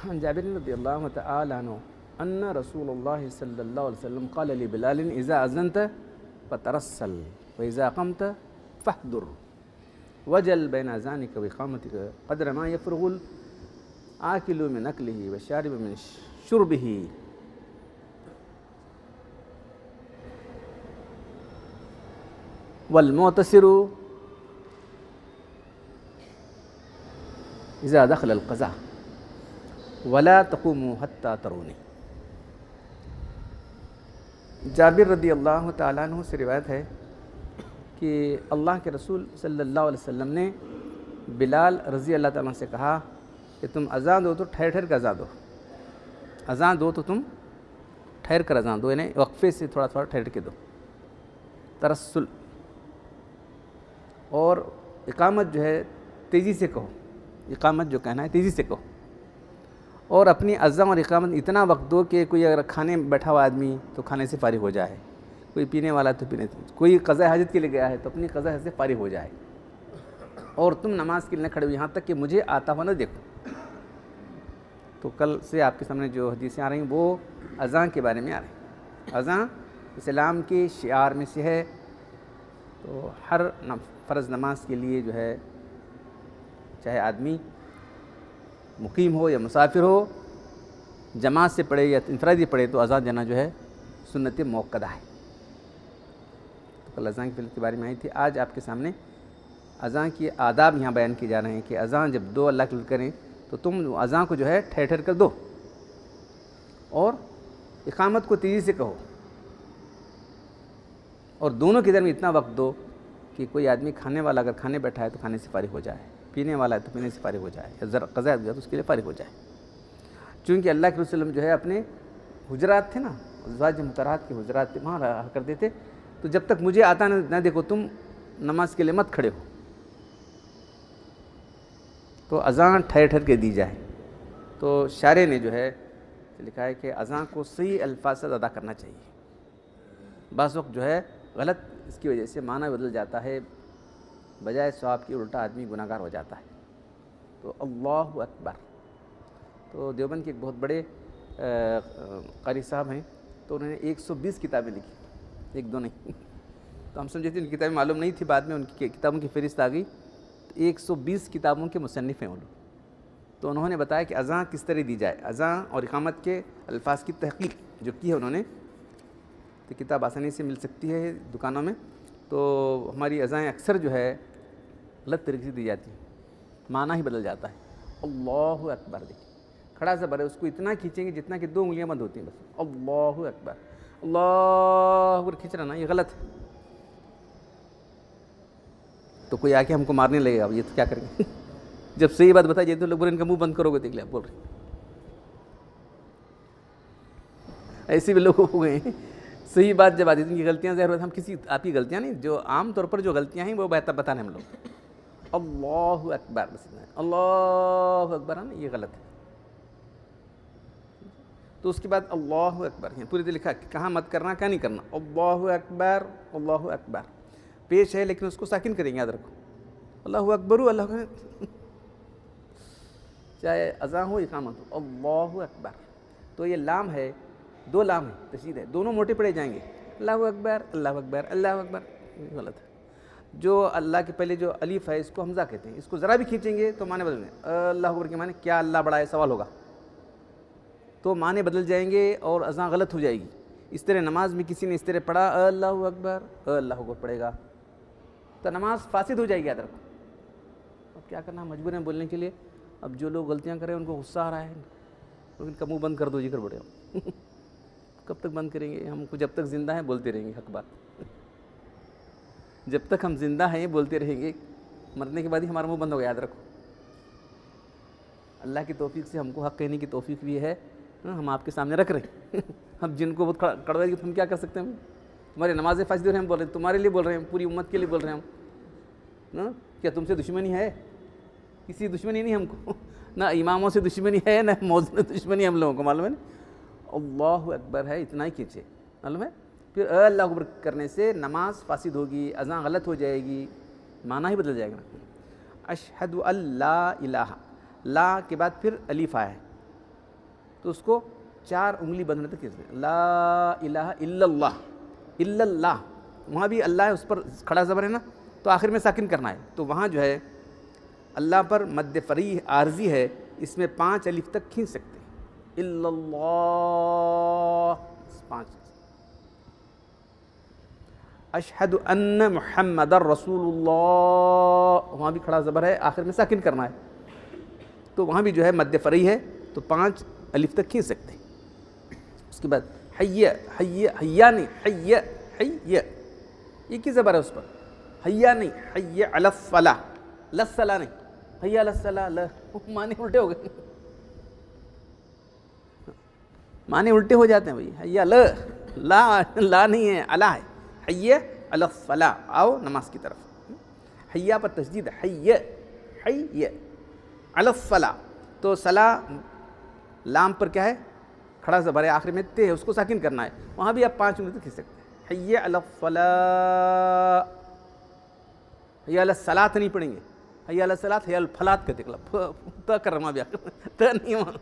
عن جابر رضی اللہ تعالی عنہ ان رسول اللہ صلی اللہ علیہ وسلم قال لبلال اذا اذنت فترسل واذا قمت فاحضر وجل بين اذانك واقامتك قدر ما يفرغ الآكل من اكله والشارب من شربه. والمعتصر اذا دخل القضاء ولا تقوموا حتى تروني. جابر رضی اللہ تعالیٰ عنہ سے روایت ہے کہ اللہ کے رسول صلی اللہ علیہ وسلم نے بلال رضی اللہ تعالیٰ عنہ سے کہا کہ تم اذان دو تو ٹھہر ٹھہر کر اذان دو. اذان دو تو تم ٹھہر کر اذان دو، یعنی وقفے سے تھوڑا تھوڑا ٹھہر کے دو. ترسل. اور اقامت جو ہے تیزی سے کہو، اقامت جو کہنا ہے تیزی سے کہو. اور اپنی اذان اور اقامت اتنا وقت دو کہ کوئی اگر کھانے بیٹھا ہوا آدمی تو کھانے سے فارغ ہو جائے، کوئی پینے والا تو پینے سے، کوئی قضاء حاجت کے لیے گیا ہے تو اپنی قضاء حاجت سے فارغ ہو جائے. اور تم نماز کے لیے نہ کھڑے ہو یہاں تک کہ مجھے آتا ہوا نہ دیکھو. تو کل سے آپ کے سامنے جو حدیثیں آ رہی ہیں وہ اذان کے بارے میں آ رہی ہیں. اذان اسلام کی شعار میں سے ہے. تو ہر فرض نماز کے لیے جو ہے چاہے آدمی مقیم ہو یا مسافر ہو، جماعت سے پڑھے یا انفرادی پڑھے، تو اذان دینا جو ہے سنت موقدہ ہے. تو کل اذان کی فضیلت کے بارے میں آئی تھی. آج آپ کے سامنے اذان کی آداب یہاں بیان کیے جا رہے ہیں کہ اذان جب دو اللہ کے لیے کریں تو تم اذان کو جو ہے ٹھہر ٹھہر کر دو، اور اقامت کو تیزی سے کہو، اور دونوں کے درمیان اتنا وقت دو کہ کوئی آدمی کھانے والا اگر کھانے بیٹھا ہے تو کھانے سے فارغ ہو جائے، پینے والا ہے تو پینے سے فارغ ہو جائے، یا قضاء گیا تو اس کے لیے فارغ ہو جائے. چونکہ اللہ کے رسول جو ہے اپنے حجرات تھے نا، ازواج مطہرات کے حجرات تھے، وہاں رہا کرتے تھے. تو جب تک مجھے آتا نہ دیکھو تم نماز کے لیے مت کھڑے ہو. تو اذان ٹھہر ٹھہر کے دی جائے. تو شارع نے جو ہے لکھا ہے کہ اذان کو صحیح الفاظ سے ادا کرنا چاہیے. بعض وقت جو ہے غلط اس کی وجہ سے معنی بدل جاتا ہے، بجائے ثواب کی الٹا آدمی گناہ گار ہو جاتا ہے. تو اللہ اکبر. تو دیوبند کے ایک بہت بڑے قاری صاحب ہیں، تو انہوں نے 120 کتابیں لکھی، ایک دو نہیں. تو ہم سمجھے تھے ان کی کتابیں معلوم نہیں تھی، بعد میں ان کی کتابوں کی فہرست آ گئی. تو 120 کتابوں کے مصنف ہیں وہ لوگ. تو انہوں نے بتایا کہ اذان کس طرح دی جائے، اذان اور اقامت کے الفاظ کی تحقیق جو کی ہے انہوں نے. تو کتاب آسانی سے مل سکتی ہے دکانوں میں. تو ہماری اذانیں اکثر جو ہے غلط طریقے سے دی جاتی ہیں، معنی ہی بدل جاتا ہے. اللہ اکبر. دیکھیں کھڑا زبر ہے، اس کو اتنا کھینچیں گے جتنا کہ 2 انگلیاں بند ہوتی ہیں بس. اللہ اکبر، اللہ اکبر کھینچ رہا نا، یہ غلط ہے. تو کوئی آ کے ہم کو مارنے لگے گا، یہ تو کیا کریں گے. جب صحیح بات بتائی جائے تو لوگ بولے ان کا منہ بند کرو گے، دیکھ لیں آپ بول رہے ہیں. ایسے بھی لوگ ہو گئے ہیں. صحیح بات جب آتی ہے ان کی غلطیاں ظاہر ہوتی ہیں. ہم کسی آپ کی غلطیاں نہیں، جو عام طور پر جو غلطیاں ہیں وہ بتا رہے ہیں ہم لوگ. اللہ اکبر، اللہ اکبر ہے نا، یہ غلط ہے. تو اس کے بعد اللہ اکبر ہے پوری طرح لکھا کہ کہاں مت کرنا، کہاں نہیں کرنا. اللہ اکبر، اللہ اکبر پیش ہے لیکن اس کو ساکن کریں گے، یاد رکھو. اللہ اکبر، اللہ اکبر، چاہے اذان ہو اقامت ہو. اللہ اکبر. تو یہ لام ہے، 2 لام ہے، تشدید ہے، دونوں موٹے پڑے جائیں گے. اللہ اکبر، اللہ اکبر، اللہ اکبر. غلط ہے. جو اللہ کے پہلے جو الف ہے اس کو حمزہ کہتے ہیں. اس کو ذرا بھی کھینچیں گے تو معنی بدل جائیں. اللہ اکبر کے معنی کیا اللہ بڑا ہے سوال ہوگا، تو معنی بدل جائیں گے اور اذان غلط ہو جائے گی. اس طرح نماز میں کسی نے اس طرح پڑھا اللہ اکبر، اللہ اکبر پڑھے گا تو نماز فاسد ہو جائے گی، یاد رکھو. اب کیا کرنا، مجبور ہیں بولنے کے لیے. اب جو لوگ غلطیاں کریں ان کو غصہ آ رہا ہے، ان کا منہ بند کر دو جی کر بڑے ہو. کب تک بند کریں گے؟ ہم کو جب تک زندہ ہیں بولتے رہیں گے حق بات. جب تک ہم زندہ ہیں بولتے رہیں گے، مرنے کے بعد ہی ہمارا منہ بند ہو گیا، یاد رکھو. اللہ کی توفیق سے ہم کو حق کہنے کی توفیق بھی ہے، ہم آپ کے سامنے رکھ رہے ہیں. ہم جن کو بہت کڑوائے گی تو ہم کیا کر سکتے ہیں؟ تمہاری نمازیں فاسد ہو رہے ہیں، ہم بول رہے ہیں تمہارے لیے بول رہے ہیں، پوری امت کے لیے بول رہے ہیں ہم. کیا تم سے دشمنی ہے؟ کسی دشمنی نہیں ہم کو، نہ اماموں سے دشمنی ہے، نہ موضوع سے دشمنی ہم لوگوں کو، معلوم ہے نا. اللہ اکبر ہے، اتنا ہی کھینچے، معلوم ہے. پھر اللہ اکبر کرنے سے نماز فاسد ہوگی، اذان غلط ہو جائے گی، معنی ہی بدل جائے گا. اشہد اللہ الہ، لا کے بعد پھر الف آیا ہے، تو اس کو 4 انگلی بند ہونے تک کھینچ دیں. لا الہ الا اللہ، الا اللہ، وہاں بھی اللہ ہے، اس پر کھڑا زبر ہے نا، تو آخر میں ساکن کرنا ہے. تو وہاں جو ہے اللہ پر مد فریح عارضی ہے، اس میں 5 الف تک کھینچ سکتے ہیں. الا اللہ 5. اشہد ان محمد رسول اللہ، وہاں بھی کھڑا زبر ہے، آخر میں ساکن کرنا ہے، تو وہاں بھی جو ہے مد فرعی ہے، تو 5 الف تک کھینچ سکتے ہیں. اس کے بعد حی، حی، حیا نہیں، حی، حی، ایک ہی زبر ہے اس پر. حیا نہیں، حی علی الصلاح، للصلاح نہیں، حی علی الصلاح، معنی الٹے ہو گئے، معنی الٹے ہو جاتے ہیں بھائی. حی لا، لا نہیں ہے، علا ہے. حی علی الصلاح، آؤ نماز کی طرف. حیا پر تشدید، حی، حی علی الصلاح. تو صلاح لام پر کیا ہے؟ کھڑا زبر ہے، آخر میں تے ہے، اس کو ساکن کرنا ہے، وہاں بھی آپ 5 انگلی تک کھینچ سکتے ہیں. حی علی الصلاح، حی علی الصلاۃ نہیں پڑھیں گے، حی علی الصلاۃ، حی علی الفلاۃ کہتے ہیں، تا کر رہا بھی آخر میں تا نہیں وہاں.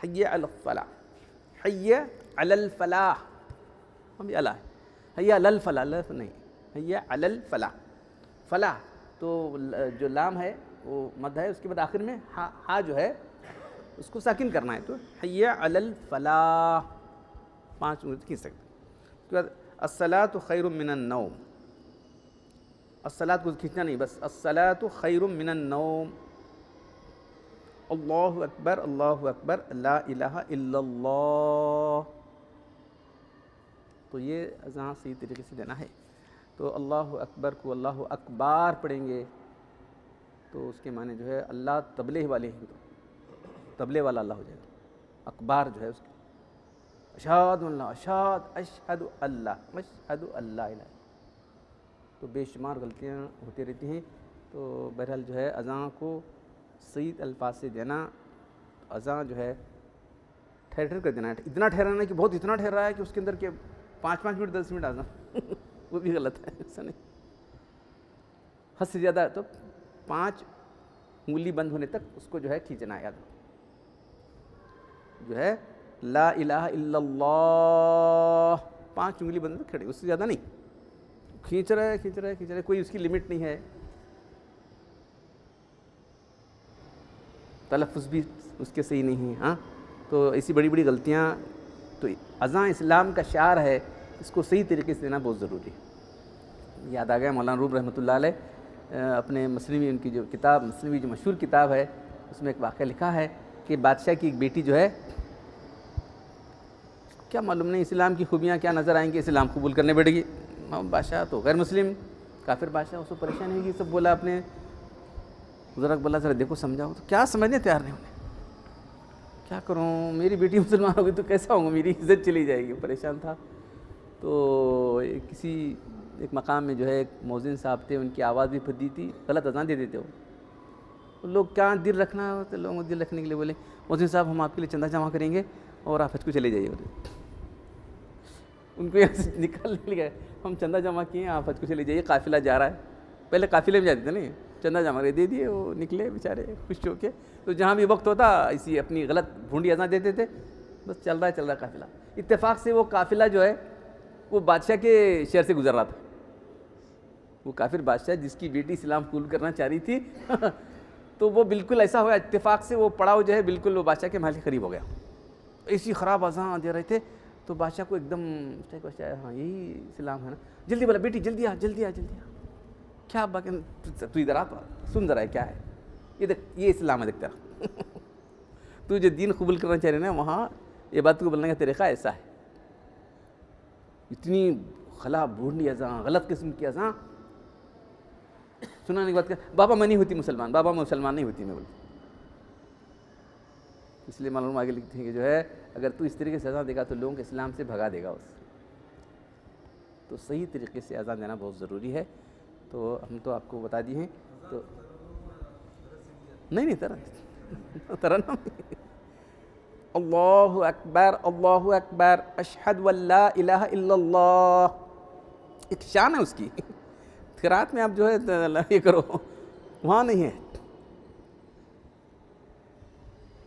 حی علی الفلاح، حی علی الفلاح، ہم بھی اللہ ہے. حی علی الفلاح، لف نہیں، حی علی الفلاح. فلاح تو جو لام ہے وہ مد ہے، اس کے بعد آخر میں ہا جو ہے اس کو ساکن کرنا ہے. تو حی علی الفلاح 5 انگلی کھینچ سکتے. اس کے بعد الصلاۃ خیر من النوم، الصلاۃ کو کھینچنا نہیں، بس الصلاۃ خیر من النوم. اللہ اکبر، اللہ اکبر، لا الہ الا اللہ. تو یہ اذان صحیح طریقے سے دینا ہے. تو اللہ اکبر کو اللہ اکبار پڑھیں گے تو اس کے معنی جو ہے اللہ تبلے والے ہیں، تو تبلے والا اللہ ہو جائے گا. اکبار جو ہے اس کے اشہد اللہ، اشہد، اشہد اللہ، اشہد اللہ الہ. تو بے شمار غلطیاں ہوتی رہتی ہیں. تو بہرحال جو ہے اذان کو صحیح الفاظ سے دینا، اذان جو ہے ٹھہر ٹھہر کر دینا ہے. اتنا ٹھہرانا کہ بہت اتنا ٹھہر رہا ہے کہ اس کے اندر کہ 5 منٹ 10 منٹ اذان وہ بھی غلط ہے، ایسا نہیں. حد سے زیادہ تو 5 انگلی بند ہونے تک اس کو جو ہے کھینچنا ہے. یاد جو ہے لا الہ الا اللہ 5 انگلی بند کھڑی، اس سے زیادہ نہیں. کھینچ رہا ہے، کھینچ رہا ہے، کھینچ رہا ہے، کوئی اس کی لمٹ نہیں ہے. تلفظ بھی اس کے صحیح نہیں ہیں. ہاں تو ایسی بڑی بڑی غلطیاں. تو اذان اسلام کا شعار ہے، اس کو صحیح طریقے سے دینا بہت ضروری ہے. یاد آ گیا مولانا روم رحمۃ اللہ علیہ اپنے مثنوی، ان کی جو کتاب مثنوی جو مشہور کتاب ہے، اس میں ایک واقعہ لکھا ہے کہ بادشاہ کی ایک بیٹی جو ہے، کیا معلوم نہیں اسلام کی خوبیاں کیا نظر آئیں گی، اسلام قبول کرنے بیٹھے گی. بادشاہ تو غیر مسلم کافر بادشاہ، اس کو پریشانی ہوگی. سب بولا اپنے بزرگ، بولا ذرا دیکھو سمجھاؤ. تو کیا سمجھنے تیار نہیں ہونے، کیا کروں، میری بیٹی مسلمان ہوگی تو کیسا ہوں گا، میری عزت چلی جائے گی. پریشان تھا. تو کسی ایک مقام میں جو ہے ایک مؤذن صاحب تھے، ان کی آواز بھی پھدی تھی، غلط اذان دے دیتے وہ لوگ. کیا دل رکھنا ہوتا ہے، لوگوں کو دل رکھنے کے لیے بولے مؤذن صاحب ہم آپ کے لیے چندہ جمع کریں گے اور آپ حج کو چلے جائیے. ان کو یہاں سے نکالنے لگا، ہم چندہ جمع کیے، آپ حج کو چلے جائیے، قافلہ جا رہا ہے. پہلے قافلے میں جاتے تھے نہیں، چندہ جمع دے دیے، وہ نکلے بیچارے خوش ہو کے. تو جہاں بھی وقت ہوتا اسی اپنی غلط بھونڈی اذان دیتے تھے، بس چل رہا ہے قافلہ. اتفاق سے وہ قافلہ جو ہے وہ بادشاہ کے شہر سے گزر رہا تھا. وہ کافر بادشاہ جس کی بیٹی اسلام قبول کرنا چاہ رہی تھی تو وہ بالکل ایسا ہوا، اتفاق سے وہ پڑاؤ جو ہے بالکل وہ بادشاہ کے محل کے قریب ہو گیا. ایسی خراب اذان دے رہے تھے تو بادشاہ کو ایک دم ہاں یہی اسلام ہے نا. جلدی بولا بیٹی جلدی آ، جلدی آ، جلدی آ. کیا باقی تو ادھر آ، سن ذرا کیا ہے یہ، دیکھ یہ اسلام ہے، دیکھ تیرا تو جو دین قبول کرنا چاہ رہے نا وہاں یہ بات کو بولنے کا طریقہ ایسا ہے. اتنی خلا بھونڈی اذان، غلط قسم کی اذان سنانے کے بعد کہ بابا میں نہیں ہوتی مسلمان، بابا میں مسلمان نہیں ہوتی میں بولتی. اس لیے معلوم آگے لکھتے ہیں کہ جو ہے اگر تو اس طریقے سے اذان دے گا تو لوگوں کے اسلام سے بھگا دے گا اس. تو صحیح طریقے سے اذان دینا بہت ضروری ہے. تو ہم تو آپ کو بتا دیے ہیں. تو نہیں ترنم اللہ اکبر، اللہ اکبر، اشہد ان لا الہ الا اللہ، ایک شان ہے اس کی. قرات میں آپ جو ہے یہ کرو، وہاں نہیں ہے.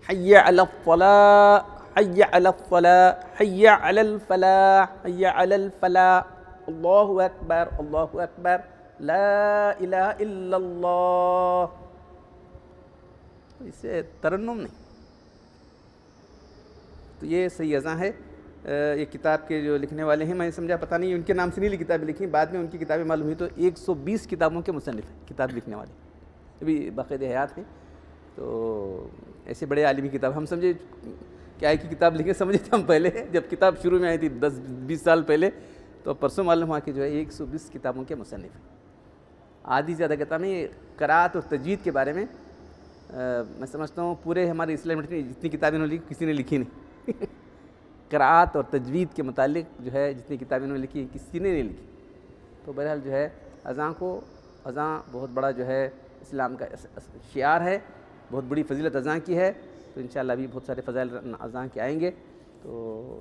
حی علی الصلاۃ، حی علی الصلاۃ، حی علی الفلاح، حی علی الفلاح، اللہ اکبر، اللہ اکبر، لا الہ الا اللہ. اسے ترنم نہیں. تو یہ صحیح اذان ہے. یہ کتاب کے جو لکھنے والے ہیں، میں سمجھا پتہ نہیں ان کے نام سے نہیں کتابیں لکھی، بعد میں ان کی کتابیں معلوم ہوئی تو 120 کتابوں کے مصنف ہیں کتاب لکھنے والے، ابھی باقاعدہ حیات ہیں. تو ایسے بڑے عالمی کتاب ہم سمجھے کیا ہے کہ کتاب لکھیں، سمجھے تھے ہم پہلے جب کتاب شروع میں آئی تھی 10-20 سال پہلے، تو پرسوں معلوم ہوا کہ جو ہے 120 کتابوں کے مصنف ہیں. آدھی زیادہ کتابیں قرأت اور تجوید کے بارے میں میں سمجھتا ہوں پورے ہمارے اسلام میں جتنی کتابیں انہوں نے لکھی کسی نے لکھی نہیں. قرأت اور تجوید کے متعلق جو ہے جتنی کتابیں انہوں نے لکھی کسی نے نہیں لکھی. تو بہرحال جو ہے اذان بہت بڑا جو ہے اسلام کا شعار ہے، بہت بڑی فضیلت اذان کی ہے. تو انشاءاللہ ابھی بہت سارے فضائل اذان کے آئیں گے. تو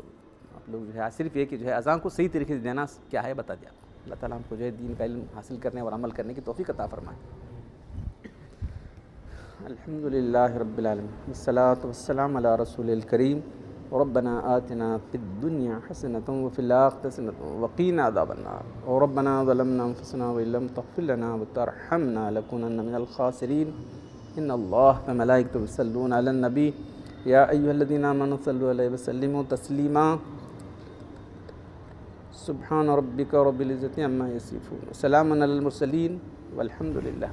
آپ لوگ جو ہے صرف یہ کہ جو ہے اذان کو صحیح طریقے سے دینا کیا ہے بتا دیا. اللہ تعالیٰ ہم کو جو ہے دین کا علم حاصل کرنے اور عمل کرنے کی توفیق عطا فرمائے. الحمد للہ رب العالمین، والصلاۃ والسلام علی رسول الکریم. ربنا آتنا فی الدنیا حسنۃ وفی الآخرۃ حسنۃ وقینا عذاب النار. ربنا ظلمنا انفسنا وإن لم تغفر لنا وترحمنا لنكونن من الخاسرین. ان اللہ وملائکتہ یصلون علی النبی یا ایھا الذین آمنوا صلوا علیہ وسلموا تسلیما. سبحان ربک رب العزۃ عما یصفون، سلام علی المرسلین والحمد للہ.